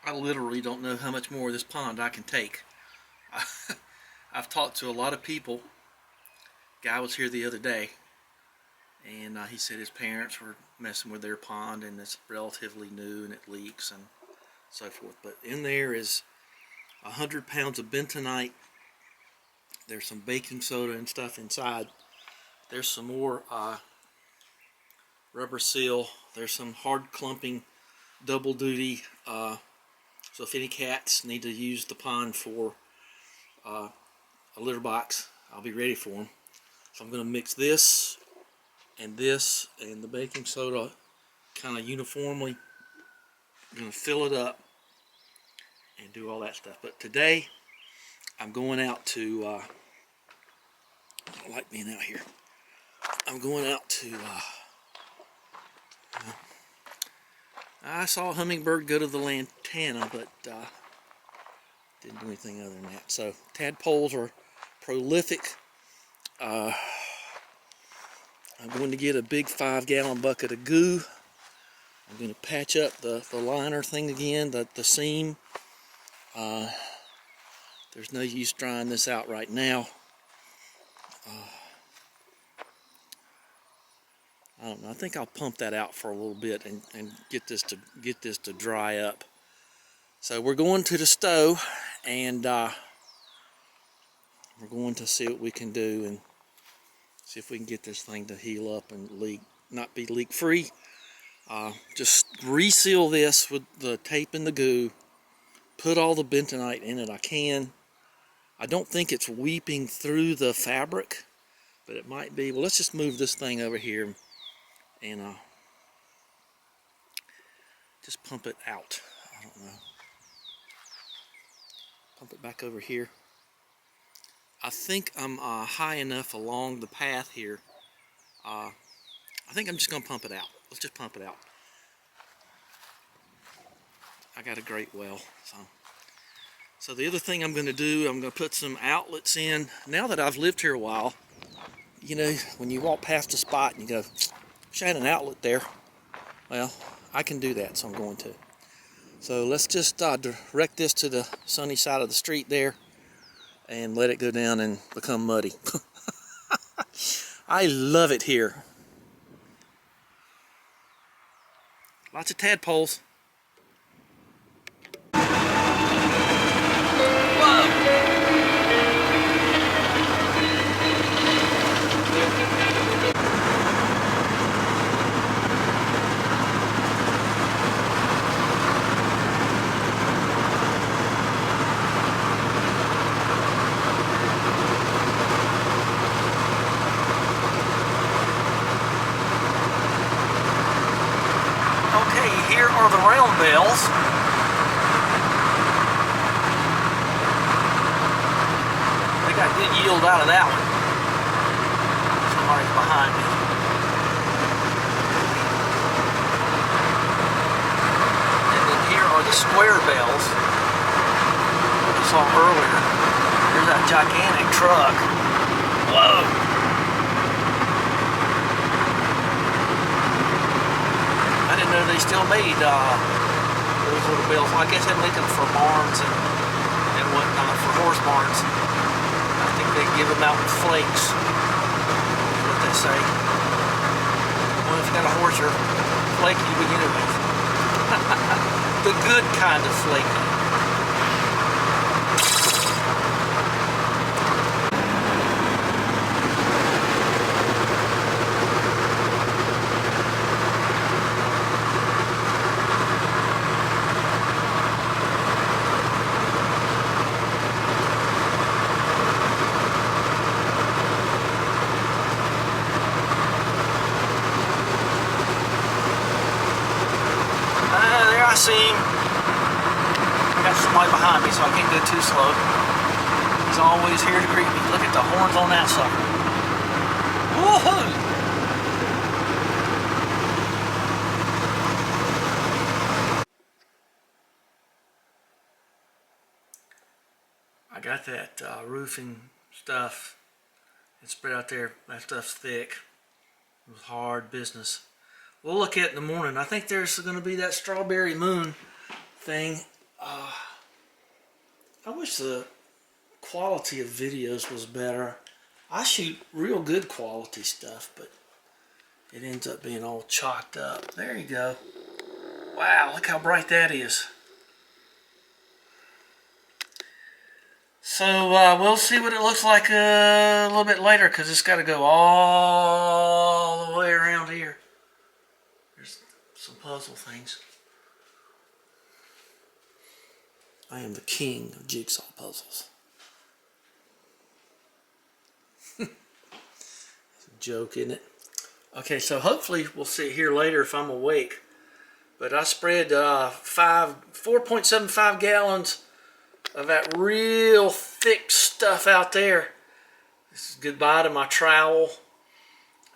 I literally don't know how much more of this pond I can take. I've talked to a lot of people. Guy was here the other day, and he said his parents were messing with their pond, and it's relatively new and it leaks and so forth. But in there is 100 pounds of bentonite. There's some baking soda and stuff inside. There's some more rubber seal. There's some hard clumping double duty. So if any cats need to use the pond for a litter box, I'll be ready for them. So I'm going to mix this and the baking soda kind of uniformly. I'm going to fill it up and do all that stuff. But today I'm going out to, I don't like being out here. I'm going out to, I saw a hummingbird go to the lantana, but didn't do anything other than that. So tadpoles are prolific. I'm going to get a big 5-gallon bucket of goo. I'm going to patch up the liner thing again, the seam. There's no use drying this out right now. I don't know. I think I'll pump that out for a little bit and get this to dry up. So we're going to the stove, and we're going to see what we can do and see if we can get this thing to heal up and not be leak free. Just reseal this with the tape and the goo. Put all the bentonite in it I can. I don't think it's weeping through the fabric, but it might be. Well, let's just move this thing over here and just pump it out. I don't know. Pump it back over here. I think I'm high enough along the path here. I think I'm just going to pump it out. Let's just pump it out. I got a great well. So the other thing I'm going to do, I'm going to put some outlets in. Now that I've lived here a while, you know, when you walk past a spot and you go, "Wish I had an outlet there." Well, I can do that, so I'm going to. So let's just direct this to the sunny side of the street there and let it go down and become muddy. I love it here. Lots of tadpoles. Here are the round bells. They got good yield out of that one. Somebody's behind me. And then here are the square bells. What we saw earlier. Here's that gigantic truck. Whoa! They still made those little bells. Well, I guess they make them for barns and whatnot, for horse barns. I think they give them out with flakes. That's what they say. Well, if you got a horse, you're flaky to begin with. The good kind of flaky. I see him. I got somebody behind me, so I can't go too slow. He's always here to greet me. Look at the horns on that sucker. Woohoo! I got that roofing stuff. It's spread out there. That stuff's thick. It was hard business. We'll look at it in the morning. I think there's going to be that strawberry moon thing I wish the quality of videos was better. I shoot real good quality stuff, but it ends up being all chalked up. There you go. Wow, look how bright that is. So we'll see what it looks like a little bit later, because it's got to go all the way around here. There's some puzzle things. I am the king of jigsaw puzzles. It's a joke, isn't it? Okay, so hopefully we'll see it here later if I'm awake. But I spread 4.75 gallons of that real thick stuff out there. This is goodbye to my trowel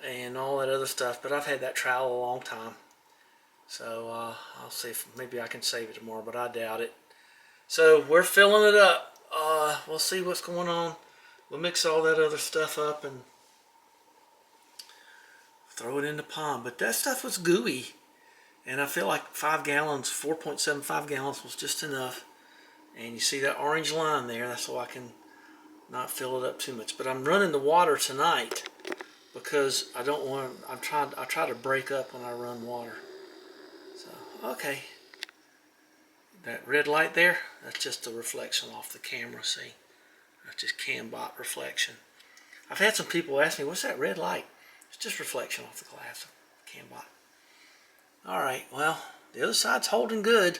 and all that other stuff. But I've had that trowel a long time. So I'll see if maybe I can save it tomorrow, but I doubt it. So we're filling it up. We'll see what's going on. We'll mix all that other stuff up and throw it in the pond. But that stuff was gooey. And I feel like 5 gallons, 4.75 gallons was just enough. And you see that orange line there, that's so I can not fill it up too much. But I'm running the water tonight because I don't want, I try to break up when I run water. So, okay. That red light there, that's just a reflection off the camera, see? That's just CamBot reflection. I've had some people ask me, what's that red light? It's just reflection off the glass of CamBot. Alright, well, the other side's holding good.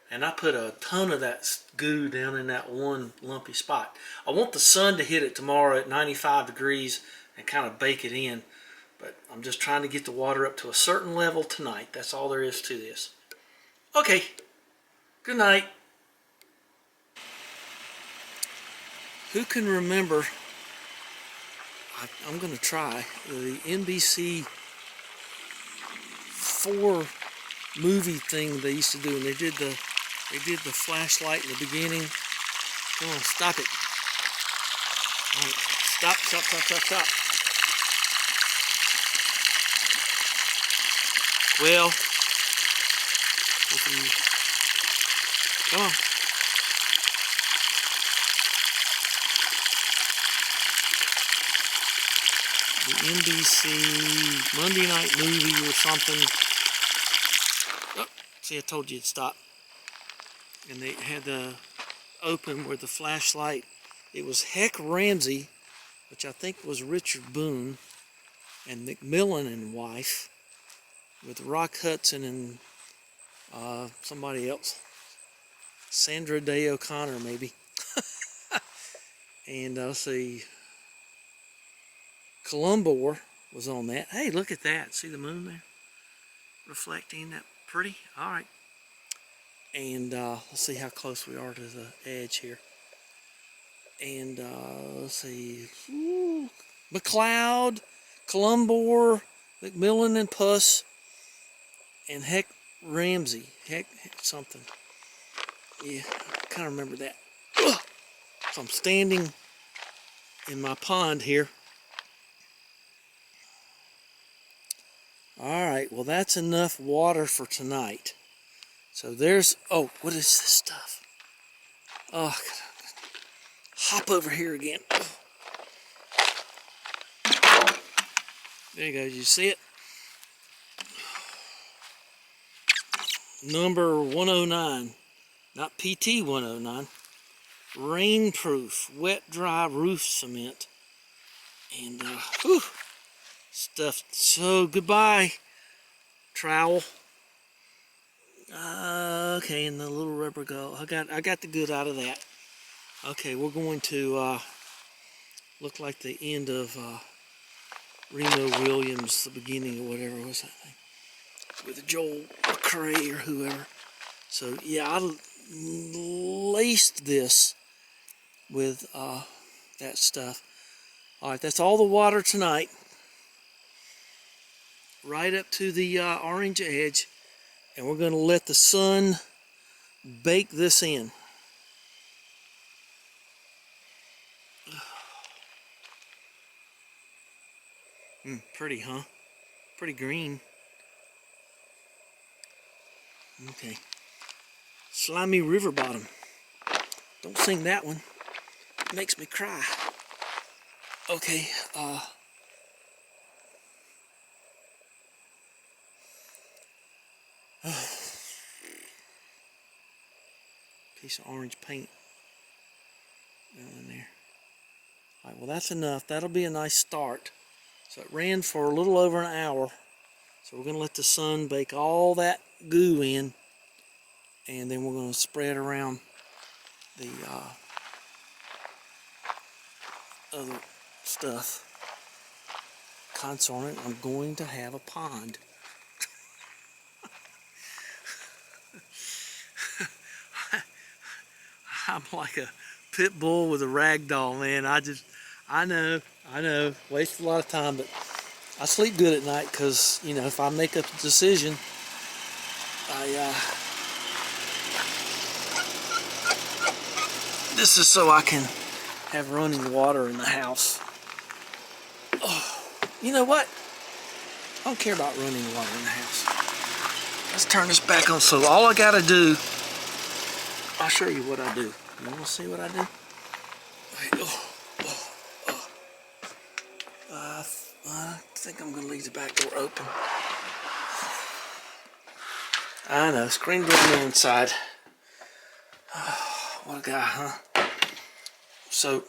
And I put a ton of that goo down in that one lumpy spot. I want the sun to hit it tomorrow at 95 degrees and kind of bake it in. But I'm just trying to get the water up to a certain level tonight. That's all there is to this. Okay. Good night. Who can remember, I'm going to try, the NBC 4 movie thing they used to do, and they did the flashlight in the beginning. Come on, stop it. All right, stop. Well, come on. The NBC Monday night movie or something. Oh, see, I told you to stop. And they had the open with the flashlight. It was Heck Ramsey, which I think was Richard Boone, and McMillan and wife, with Rock Hudson and somebody else. Sandra Day O'Connor, maybe. And let's see, Columbor was on that. Hey, look at that. See the moon there? Reflecting, that pretty? All right. And let's see how close we are to the edge here. And let's see, McLeod, Columbor, McMillan and Puss, and Heck Ramsey. Heck something. Yeah, I kind of remember that. Ugh. So I'm standing in my pond here. All right, well, that's enough water for tonight. So there's, oh, what is this stuff? Oh, I gotta hop over here again. There you go, you see it? Number 109, not PT 109. Rainproof, wet, dry roof cement. And, whew, stuff. So, goodbye, trowel. Okay, and the little rubber go. I got the good out of that. Okay, we're going to look like the end of Reno Williams, the beginning or whatever was that thing, with Joel McCrae or whoever. So yeah, I laced this with that stuff. All right, that's all the water tonight, right up to the orange edge. And we're going to let the sun bake this in. Pretty, huh? Pretty green. Okay. Slimy River Bottom. Don't sing that one. It makes me cry. Okay, piece of orange paint down in there. Alright, well that's enough. That'll be a nice start. So it ran for a little over an hour. So we're going to let the sun bake all that goo in. And then we're going to spread around the other stuff. Consort, I'm going to have a pond. I'm like a pit bull with a rag doll, man. I know, waste a lot of time, but I sleep good at night because, you know, if I make a decision, this is so I can have running water in the house. Oh, you know what? I don't care about running water in the house. Let's turn this back on. So all I gotta do, I'll show you what I do. You wanna see what I do? I think I'm gonna leave the back door open. I know, screen door on the inside. What a guy, huh? So,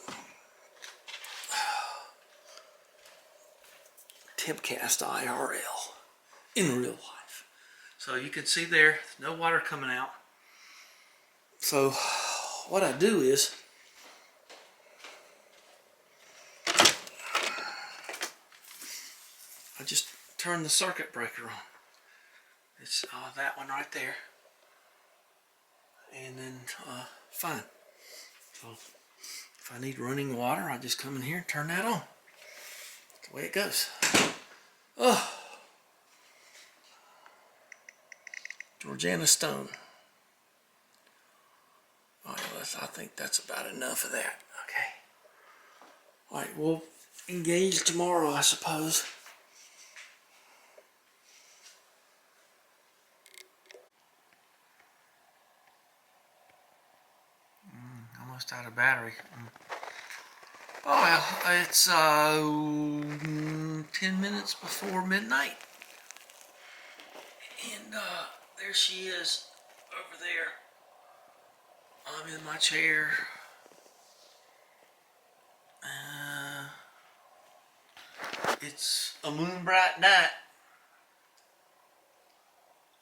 Tempcast IRL in real life. So you can see there, no water coming out. So what I do is I just turn the circuit breaker on. It's that one right there. And then fine. So if I need running water, I just come in here and turn that on. That's the way it goes. Oh, Georgiana Stone. All right, I think that's about enough of that. Okay. All right, we'll engage tomorrow, I suppose. Almost out of battery. Oh well, it's 10 minutes before midnight. And there she is over there. I'm in my chair. It's a moon bright night.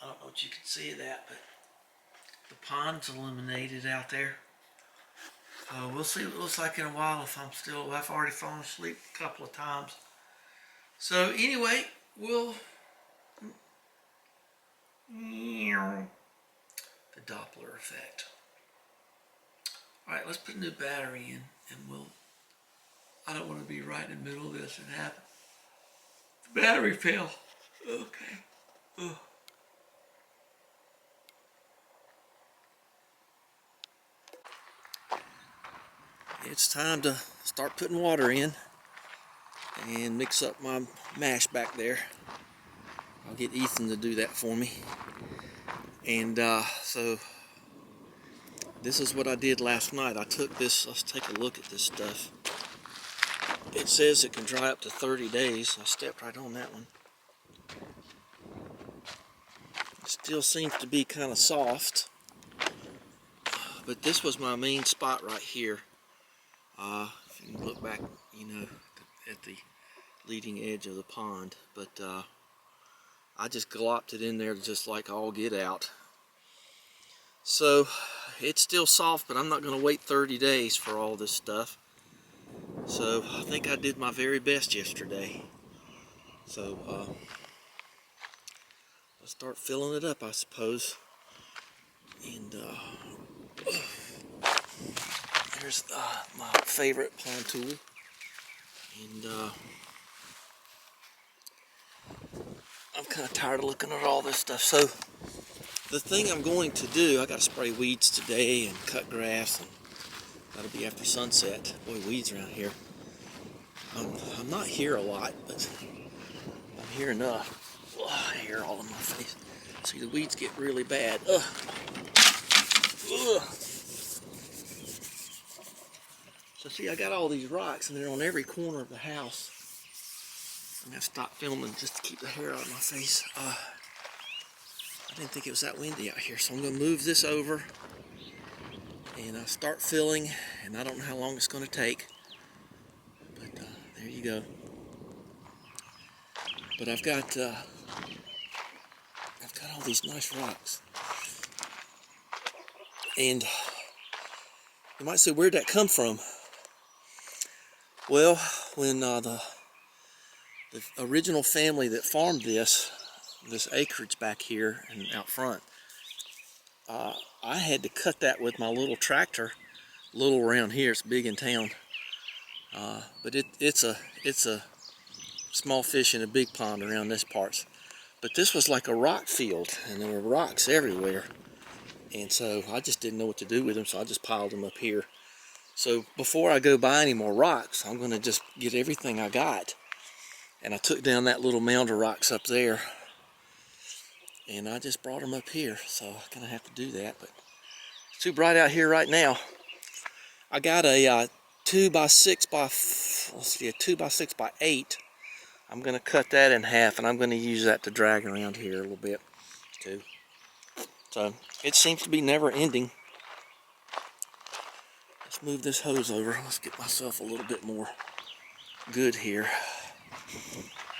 I don't know what you can see of that, but the pond's illuminated out there. We'll see what it looks like in a while if I've already fallen asleep a couple of times. So anyway, we'll... The Doppler effect. Alright, let's put a new battery in and I don't want to be right in the middle of this and have the battery fail. Okay. Ugh. It's time to start putting water in and mix up my mash back there. I'll get Ethan to do that for me. And so this is what I did last night. I took this, let's take a look at this stuff. It says it can dry up to 30 days. I stepped right on that one. It still seems to be kind of soft. But this was my main spot right here. If you can look back, you know, at the leading edge of the pond. But I just glopped it in there just like all get out. So it's still soft, but I'm not going to wait 30 days for all this stuff. So I think I did my very best yesterday. So let's start filling it up, I suppose. And here's my favorite pond tool. And I'm kind of tired of looking at all this stuff. So the thing I'm going to do, I got to spray weeds today and cut grass, and that'll be after sunset. Boy, weeds around here. I'm not here a lot, but I'm here enough. Oh, hair all in my face. See, the weeds get really bad. Ugh. Ugh. So see, I got all these rocks, and they're on every corner of the house. I'm gonna stop filming just to keep the hair out of my face. I didn't think it was that windy out here, so I'm gonna move this over and start filling. And I don't know how long it's gonna take, but there you go. But I've got all these nice rocks, and you might say, where'd that come from? Well, when the original family that farmed this acreage back here and out front, I had to cut that with my little tractor. Little around here, it's big in town, but it's a small fish in a big pond around this parts. But this was like a rock field, and there were rocks everywhere, and so I just didn't know what to do with them, so I just piled them up here. So before I go buy any more rocks, I'm going to just get everything I got. And I took down that little mound of rocks up there, and I just brought them up here. So I'm going to have to do that, but it's too bright out here right now. I got a 2 by 6 by, let's see, a 2 by 6 by 8. I'm going to cut that in half, and I'm going to use that to drag around here a little bit too. So it seems to be never ending. Let's move this hose over. Let's get myself a little bit more good here.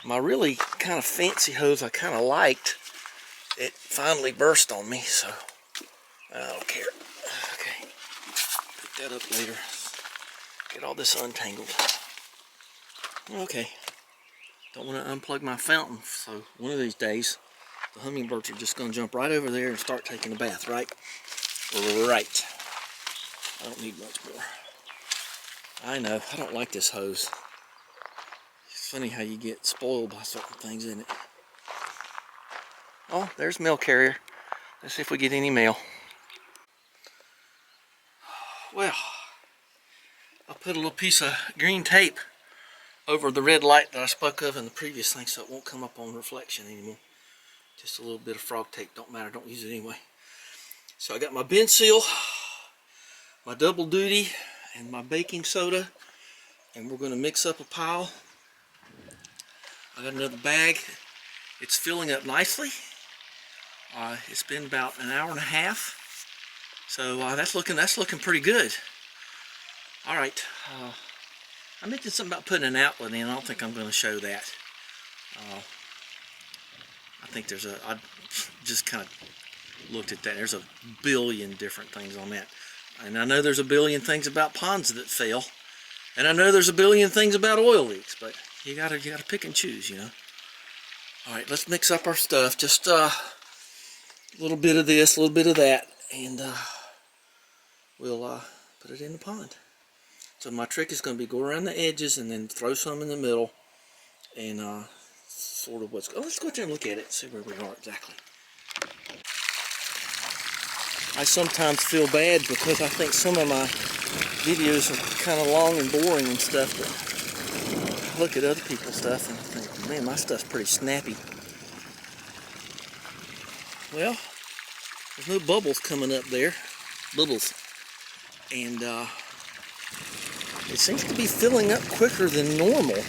My really kind of fancy hose I kind of liked, it finally burst on me, so I don't care. Okay, pick that up later. Get all this untangled. Okay, don't want to unplug my fountain, so one of these days the hummingbirds are just going to jump right over there and start taking a bath, right? Right. I don't need much more. I know, I don't like this hose. It's funny how you get spoiled by certain things in it. Oh, there's mail carrier. Let's see if we get any mail. Well, I put a little piece of green tape over the red light that I spoke of in the previous thing, so it won't come up on reflection anymore. Just a little bit of frog tape, don't matter, don't use it anyway. So I got my BenSeal, my double duty, and my baking soda, and we're going to mix up a pile. I got another bag. It's filling up nicely. It's been about an hour and a half, so that's looking pretty good. All right, I mentioned something about putting an outlet in. I don't think I'm going to show that. I think I just kind of looked at that. There's a billion different things on that, and I know there's a billion things about ponds that fail, and I know there's a billion things about oil leaks, but you gotta pick and choose, you know. All right, let's mix up our stuff. Just a little bit of this, a little bit of that, and we'll put it in the pond. So my trick is going to be go around the edges and then throw some in the middle, and sort of let's go out there and look at it and see where we are exactly. I sometimes feel bad because I think some of my videos are kind of long and boring and stuff, but I look at other people's stuff and I think, man, my stuff's pretty snappy. Well, there's no bubbles coming up there. Bubbles. And it seems to be filling up quicker than normal.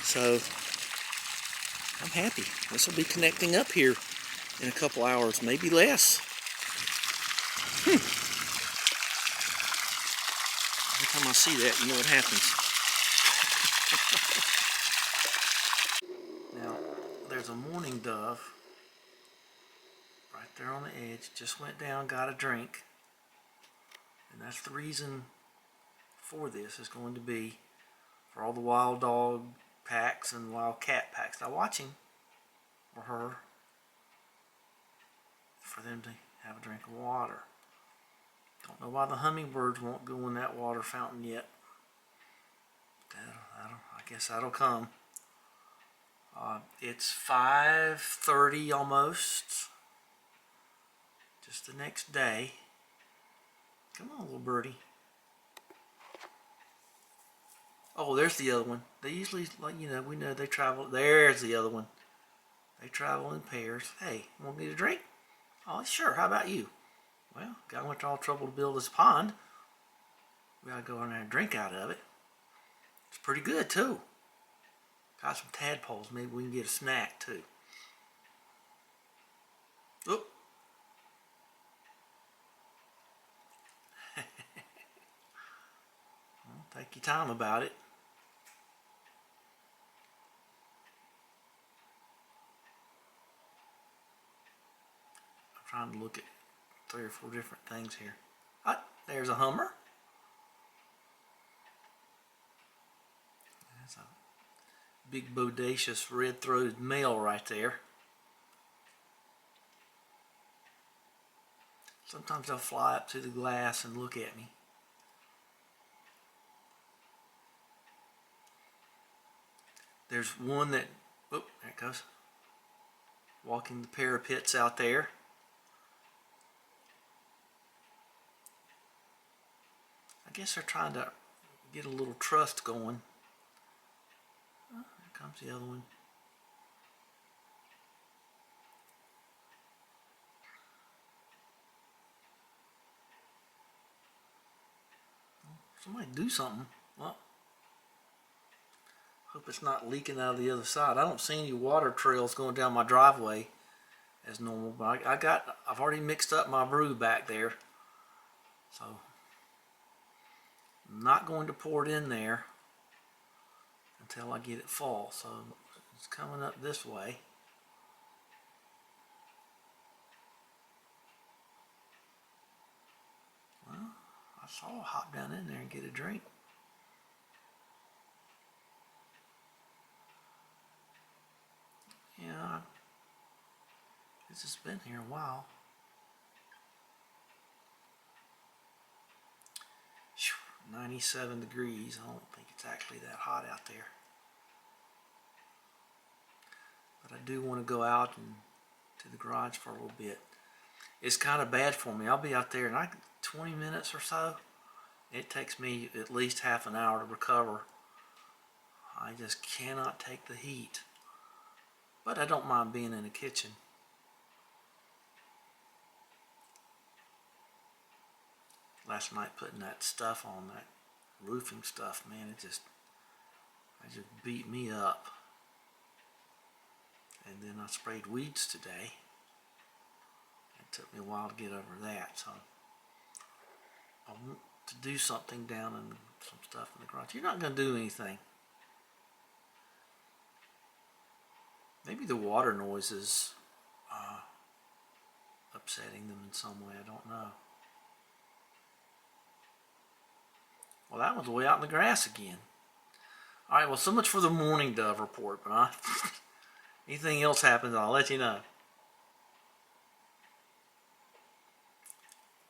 So I'm happy. This will be connecting up here in a couple hours, maybe less. Every time I see that, you know what happens. Now, there's a mourning dove right there on the edge. Just went down, got a drink. And that's the reason for this is going to be for all the wild dog packs and wild cat packs. Now watching for her, for them to have a drink of water. Don't know why the hummingbirds won't go in that water fountain yet. I guess that'll come. It's 5:30 almost. Just the next day. Come on, little birdie. Oh, there's the other one. They usually, like, you know, we know they travel. There's the other one. They travel in pairs. Hey, want me to drink? Oh, sure. How about you? Well, got went to all trouble to build this pond. We gotta go in there and drink out of it. It's pretty good too. Got some tadpoles. Maybe we can get a snack too. Oop. Well, take your time about it. I'm trying to look at 3 or 4 different things here. Ah, there's a hummer. That's a big bodacious red-throated male right there. Sometimes they'll fly up to the glass and look at me. There's one that, oh, there it goes, walking the parapets out there. I guess they're trying to get a little trust going. Oh, here comes the other one. Somebody do something. Well, hope it's not leaking out of the other side. I don't see any water trails going down my driveway as normal, but I've already mixed up my brew back there, so I'm not going to pour it in there until I get it full. So it's coming up this way. Well, I saw it hop down in there and get a drink. Yeah, this has been here a while. 97 degrees. I don't think it's actually that hot out there. But I do want to go out and to the garage for a little bit. It's kind of bad for me. I'll be out there in like 20 minutes or so. It takes me at least half an hour to recover. I just cannot take the heat. But I don't mind being in the kitchen. Last night putting that stuff on, that roofing stuff, man, it just beat me up. And then I sprayed weeds today. It took me a while to get over that, so I want to do something down in some stuff in the garage. You're not going to do anything. Maybe the water noise is upsetting them in some way. I don't know. Well, that one's way out in the grass again. Alright, well, so much for the morning dove report, but anything else happens, I'll let you know.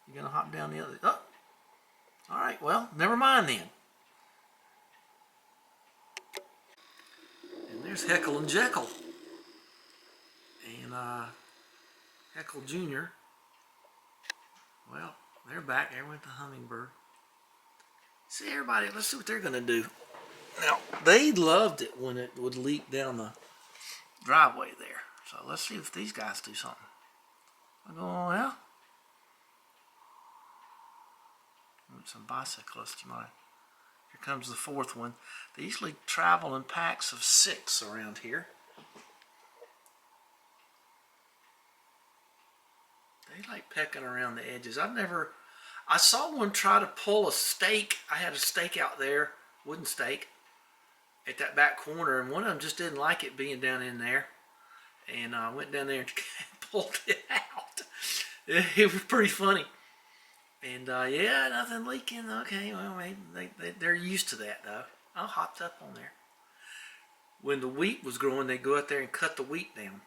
You gonna hop down the other? Oh, alright, well, never mind then. And there's Heckle and Jekyll. And Heckle Jr. Well, they're back. There went the hummingbird. See, everybody, let's see what they're going to do. Now, they loved it when it would leak down the driveway there. So let's see if these guys do something. I go, well, some bicyclists might. Here comes the 4th one. They usually travel in packs of 6 around here. They like pecking around the edges. I saw one try to pull a stake. I had a stake out there, wooden stake, at that back corner, and one of them just didn't like it being down in there. And I went down there and pulled it out. It was pretty funny. And yeah, nothing leaking. Okay, well, maybe they're used to that though. I hopped up on there. When the wheat was growing, they'd go out there and cut the wheat down.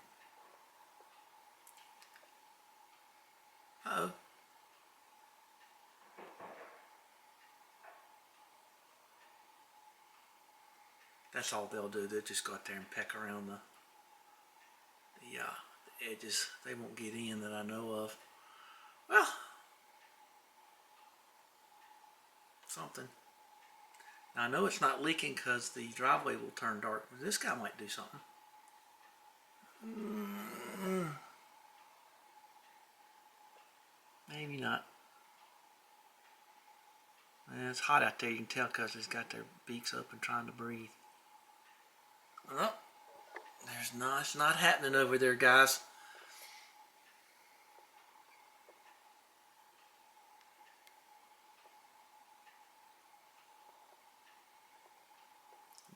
Uh-oh. That's all they'll do. They'll just go out there and peck around the edges. They won't get in that I know of. Well, something. Now I know it's not leaking because the driveway will turn dark, but this guy might do something. Maybe not. Man, it's hot out there. You can tell because it's got their beaks open trying to breathe. Oh, it's not happening over there, guys.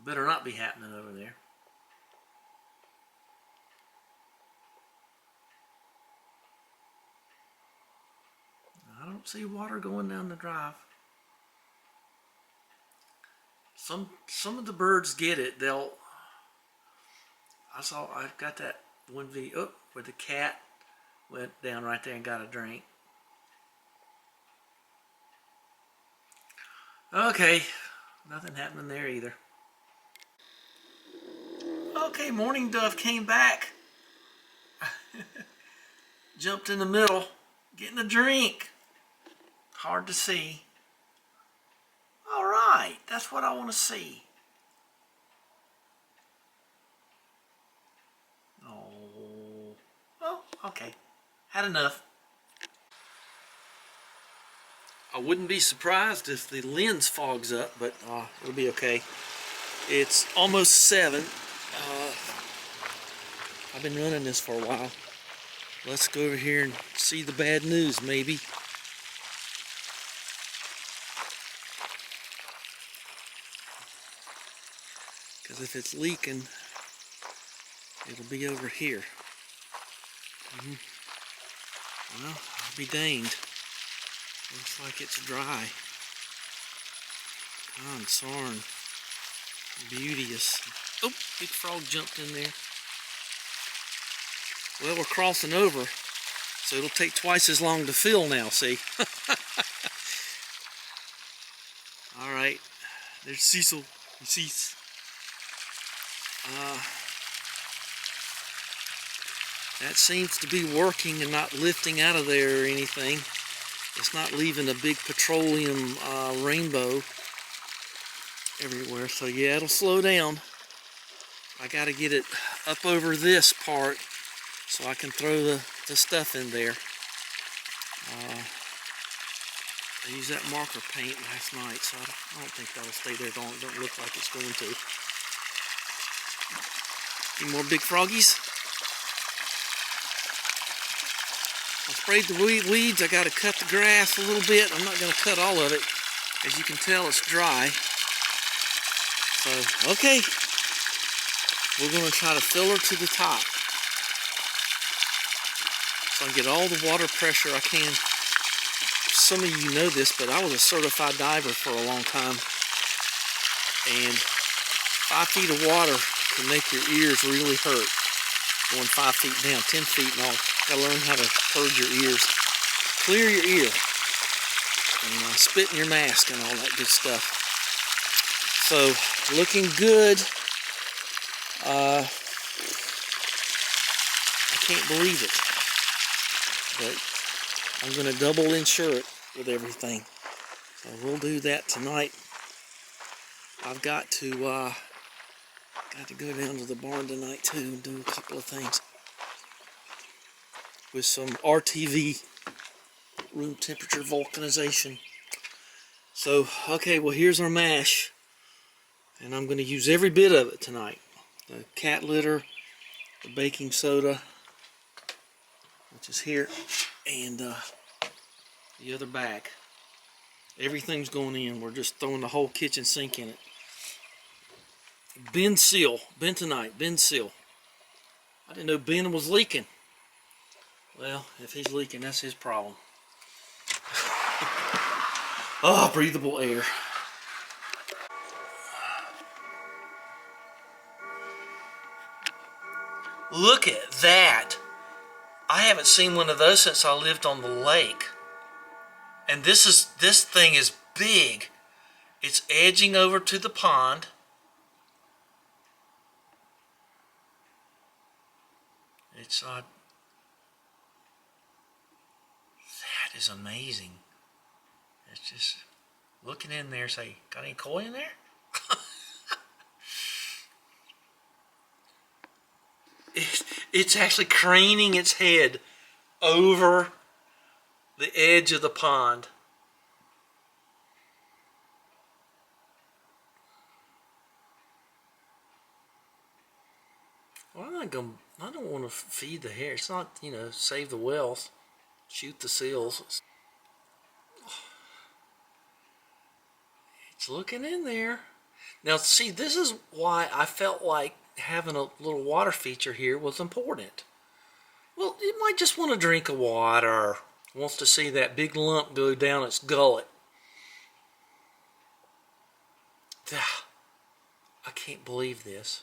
Better not be happening over there. I don't see water going down the drive. Some of the birds get it. I've got that one video where the cat went down right there and got a drink. Okay, nothing happening there either. Okay, Mourning Dove came back. Jumped in the middle, getting a drink. Hard to see. All right, that's what I want to see. Oh, well, okay. Had enough. I wouldn't be surprised if the lens fogs up, but it'll be okay. It's almost 7. I've been running this for a while. Let's go over here and see the bad news, maybe. Because if it's leaking, it'll be over here. Well, I'll be danged. Looks like it's dry. Consarn. Beauteous. Oh, big frog jumped in there. Well, we're crossing over, so it'll take twice as long to fill now, see? Alright, there's Cecil. Cease. That seems to be working and not lifting out of there or anything. It's not leaving a big petroleum rainbow everywhere. So yeah, it'll slow down. I got to get it up over this part so I can throw the stuff in there. I used that marker paint last night, so I don't think that'll stay there long. It don't look like it's going to. Any more big froggies? I sprayed the weeds. I got to cut the grass a little bit. I'm not going to cut all of it. As you can tell, it's dry. So, okay. We're going to try to fill her to the top. So I can get all the water pressure I can. Some of you know this, but I was a certified diver for a long time. And 5 feet of water can make your ears really hurt. Going 5 feet down, 10 feet and all. Gotta learn how to purge your ears. Clear your ear. And spit in your mask and all that good stuff. So, looking good. I can't believe it. But I'm going to double insure it with everything. So we'll do that tonight. I've got to go down to the barn tonight too and do a couple of things with some RTV room temperature vulcanization. So, okay, well here's our mash. And I'm going to use every bit of it tonight. The cat litter, the baking soda, which is here, and the other bag. Everything's going in. We're just throwing the whole kitchen sink in it. BenSeal, Bentonite, BenSeal. I didn't know Ben was leaking. Well, if he's leaking, that's his problem. Oh, breathable air. Look at that. I haven't seen one of those since I lived on the lake. And this thing is big. It's edging over to the pond. It's that is amazing. It's just looking in there, say, got any koi in there? It's actually craning its head over the edge of the pond. Well, I don't want to feed the hair. It's not, save the whales, shoot the seals. It's looking in there. Now, see, this is why I felt like having a little water feature here was important. Well, it might just want to drink of water. Wants to see that big lump go down its gullet. I can't believe this.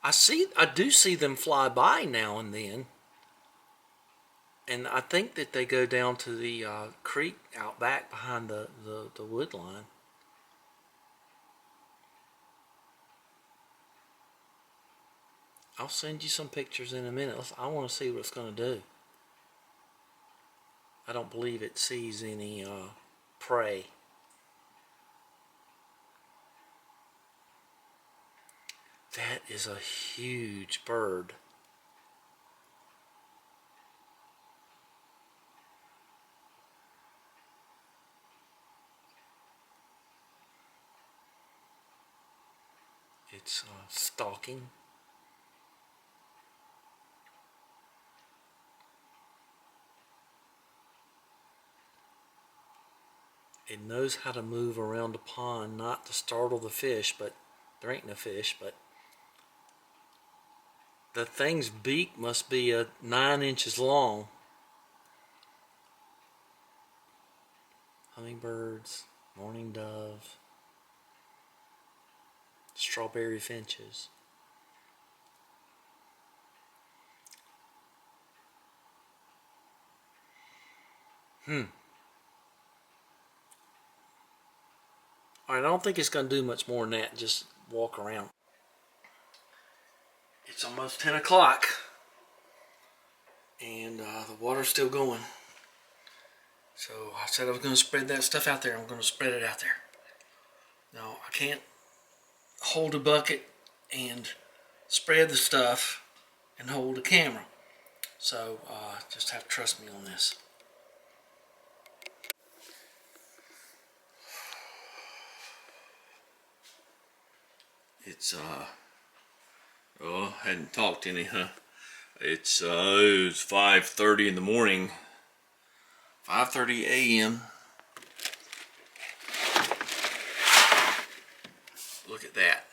I do see them fly by now and then. And I think that they go down to the creek out back behind the wood line. I'll send you some pictures in a minute. I want to see what it's going to do. I don't believe it sees any prey. That is a huge bird. It's stalking. It knows how to move around the pond, not to startle the fish, but there ain't no fish, but the thing's beak must be 9 inches long. Hummingbirds, mourning dove, strawberry finches. Alright, I don't think it's going to do much more than that, just walk around. It's almost 10 o'clock, and the water's still going. So I said I was going to spread that stuff out there. I'm going to spread it out there. Now, I can't hold a bucket and spread the stuff and hold a camera. So just have to trust me on this. It's hadn't talked any, huh? It's 5:30 in the morning. 5:30 a.m. Look at that.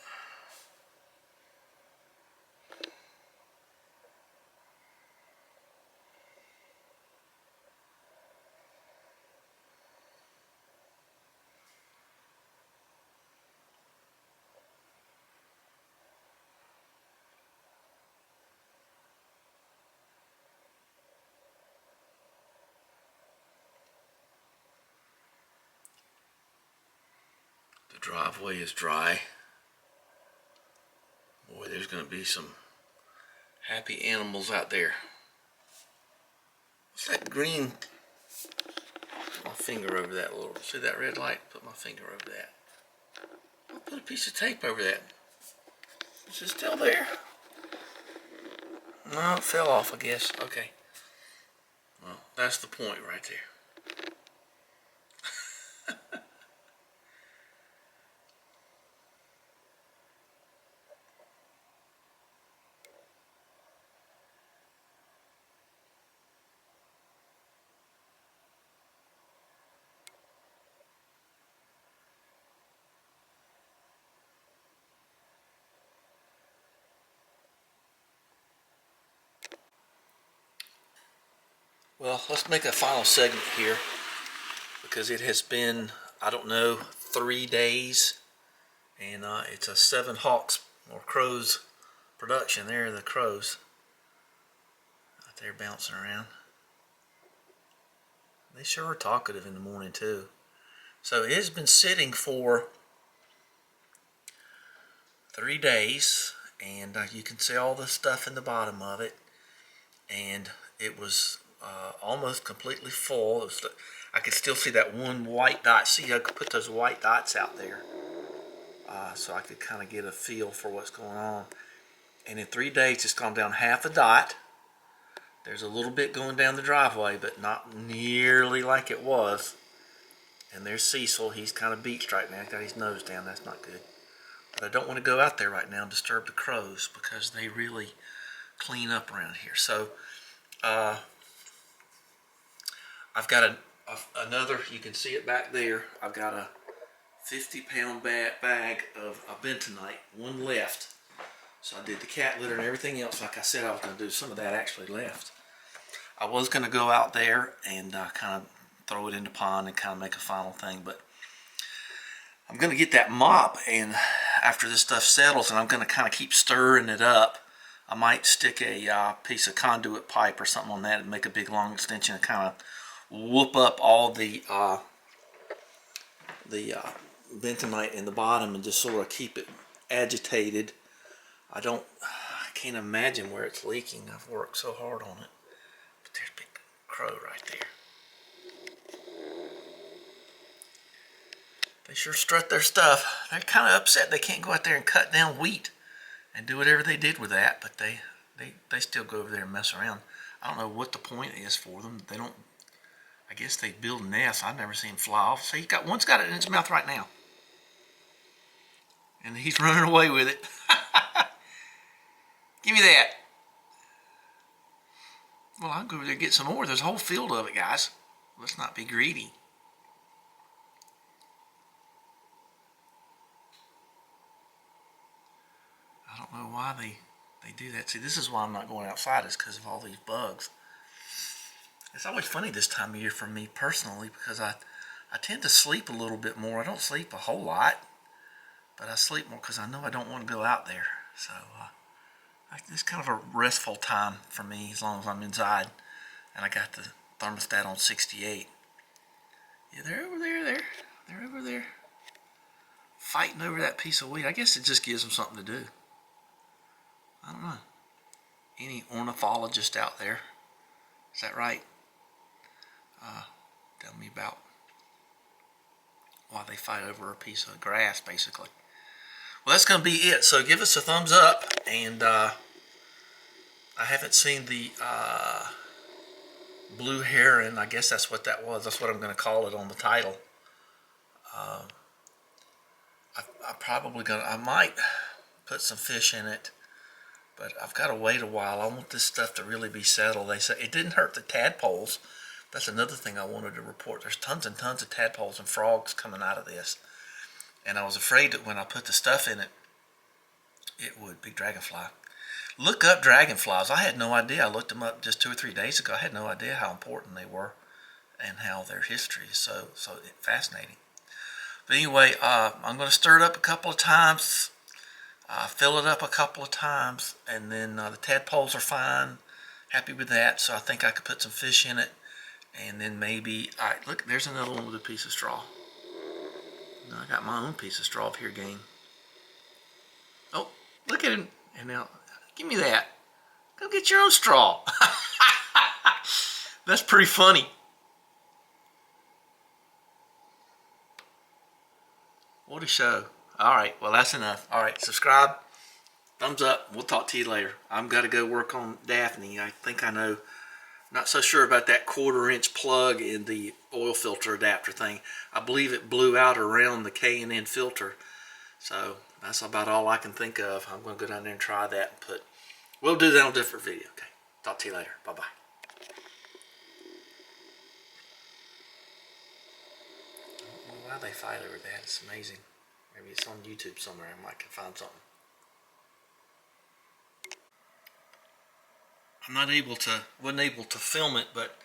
The driveway is dry. Boy, there's going to be some happy animals out there. What's that green? Put my finger over that little. See that red light? Put my finger over that. I'll put a piece of tape over that. Is it still there? No, it fell off, I guess. Okay. Well, that's the point right there. Well, let's make a final segment here because it has been, I don't know, 3 days, and it's a 7 hawks or crows production. There are the crows out there bouncing around. They sure are talkative in the morning too. So it has been sitting for 3 days, and you can see all the stuff in the bottom of it, and it was almost completely full. I could still see that one white dot. See, I could put those white dots out there so I could kind of get a feel for what's going on. And in 3 days, it's gone down half a dot. There's a little bit going down the driveway, but not nearly like it was. And there's Cecil. He's kind of beached right now. He's got his nose down. That's not good. But I don't want to go out there right now and disturb the crows because they really clean up around here. So I've got another, you can see it back there. I've got a 50-pound bag of bentonite, one left. So I did the cat litter and everything else. Like I said, I was going to do. Some of that actually left. I was going to go out there and kind of throw it in the pond and kind of make a final thing, but I'm going to get that mop, and after this stuff settles, and I'm going to kind of keep stirring it up. I might stick a piece of conduit pipe or something on that and make a big long extension and kind of whoop up all the bentonite in the bottom and just sort of keep it agitated. I can't imagine where it's leaking. I've worked so hard on it. But there's a big crow right there. They sure strut their stuff. They're kind of upset they can't go out there and cut down wheat and do whatever they did with that, but they still go over there and mess around. I don't know what the point is for them. They don't, I guess they build nests. I've never seen them fly off. So one's got it in his mouth right now. And he's running away with it. Give me that. Well, I'll go over there and get some more. There's a whole field of it, guys. Let's not be greedy. I don't know why they do that. See, this is why I'm not going outside, is because of all these bugs. It's always funny this time of year for me personally, because I tend to sleep a little bit more. I don't sleep a whole lot, but I sleep more because I know I don't want to go out there. So it's kind of a restful time for me as long as I'm inside. And I got the thermostat on 68. Yeah, they're over there. They're over there fighting over that piece of wheat. I guess it just gives them something to do. I don't know. Any ornithologist out there? Is that right? Tell me about why they fight over a piece of grass, basically. Well, that's going to be it. So give us a thumbs up. And I haven't seen the blue heron. I guess that's what that was. That's what I'm going to call it on the title. I might put some fish in it. But I've got to wait a while. I want this stuff to really be settled. They say it didn't hurt the tadpoles. That's another thing I wanted to report. There's tons and tons of tadpoles and frogs coming out of this. And I was afraid that when I put the stuff in it, it would be dragonfly. Look up dragonflies. I had no idea. I looked them up just 2 or 3 days ago. I had no idea how important they were and how their history is so fascinating. But anyway, I'm going to stir it up a couple of times. Fill it up a couple of times, and then the tadpoles are fine. Happy with that, so I think I could put some fish in it, and then maybe, all right, look, there's another one with a piece of straw. Now I got my own piece of straw up here, gang. Oh, look at him, and now, give me that. Go get your own straw. That's pretty funny. What a show. All right, well, that's enough. All right, subscribe, thumbs up. We'll talk to you later. I'm got to go work on Daphne. I think I know. Not so sure about that 1/4-inch plug in the oil filter adapter thing. I believe it blew out around the K&N filter. So that's about all I can think of. I'm going to go down there and try that and put. We'll do that on a different video. Okay, talk to you later. Bye-bye. I don't know why they fight over that. It's amazing. Maybe it's on YouTube somewhere. I might can find something. Wasn't able to film it, but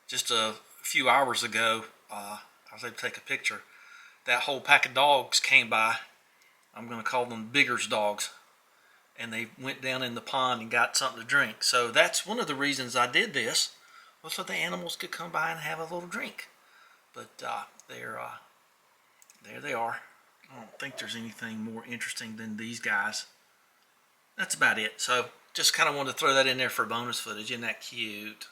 just a few hours ago, I was able to take a picture. That whole pack of dogs came by. I'm going to call them Bigger's dogs. And they went down in the pond and got something to drink. So that's one of the reasons I did this, was so the animals could come by and have a little drink. But there they are. I don't think there's anything more interesting than these guys. That's about it. So just kind of wanted to throw that in there for bonus footage. Isn't that cute?